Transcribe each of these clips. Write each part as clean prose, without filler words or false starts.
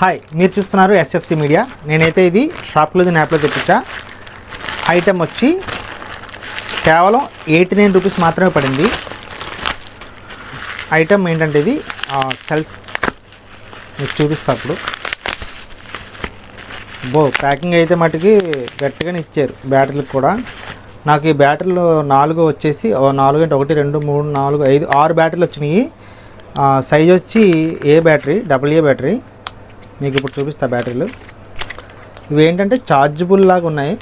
Hi, మీరు చూస్తున్నారు SFC media. నేనైతే ఇది షాప్క్లూజ్ యాప్లో తెప్పించా. ఐటమ్ వచ్చి కేవలం 89 రూపీస్ మాత్రమే పడింది. ఐటమ్ ఏంటంటే ఇది సెల్ఫ్ మీకు చూపిస్తా. అప్పుడు ప్యాకింగ్ అయితే మటుకి గట్టిగానే ఇచ్చారు. బ్యాటరీలకు కూడా నాకు ఈ బ్యాటరీలు 4 వచ్చేసి 4 అంటే 1 2 3 4 5 6 బ్యాటరీలు వచ్చినాయి. సైజ్ వచ్చి ఏ బ్యాటరీ AA బ్యాటరీ. మీకు ఇప్పుడు చూపిస్తా బ్యాటరీలు. ఇవి ఏంటంటే ఛార్జబుల్ లాగా ఉన్నాయి.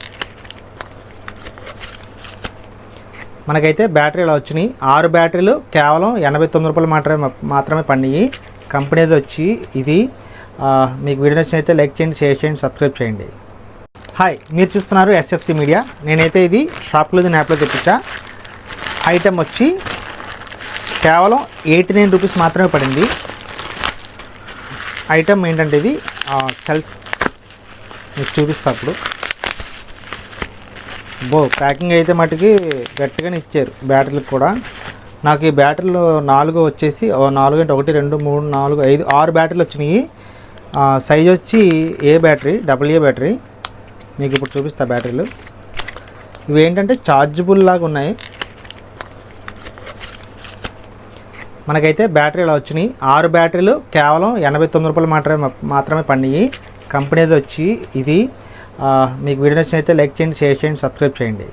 మనకైతే బ్యాటరీ ఇలా వచ్చినాయి. 6 బ్యాటరీలు కేవలం 89 రూపాయలు మాత్రమే పడినాయి. కంపెనీది వచ్చి ఇది. మీకు వీడియో నచ్చినైతే లైక్ చేయండి, షేర్ చేయండి, సబ్స్క్రైబ్ చేయండి. హాయ్, మీరు చూస్తున్నారు ఎస్ఎఫ్సి మీడియా. నేనైతే ఇది షాప్క్లూజ్ యాప్లో తెప్పించా. ఐటమ్ వచ్చి కేవలం 89 రూపీస్ మాత్రమే పడింది. ఐటమ్ ఏంటంటే ఇది సెల్ఫ్ మీకు చూపిస్తా. అప్పుడు ప్యాకింగ్ అయితే మటుకి గట్టిగానే ఇచ్చారు. బ్యాటరీలకు కూడా నాకు ఈ బ్యాటరీలు 4 వచ్చేసి 4 అంటే 1 2 3 4 5 6 బ్యాటరీలు వచ్చినాయి. సైజ్ వచ్చి ఏ బ్యాటరీ AA బ్యాటరీ. మీకు ఇప్పుడు చూపిస్తా బ్యాటరీలు. ఇవి ఏంటంటే ఛార్జబుల్ లాగా ఉన్నాయి. మనకైతే బ్యాటరీ ఇలా వచ్చినాయి. 6 బ్యాటరీలు కేవలం 89 రూపాయలు మాత్రమే పడినాయి. కంపెనీది వచ్చి ఇది. మీకు వీడియో నచ్చినైతే లైక్ చేయండి, షేర్ చేయండి, సబ్స్క్రైబ్ చేయండి.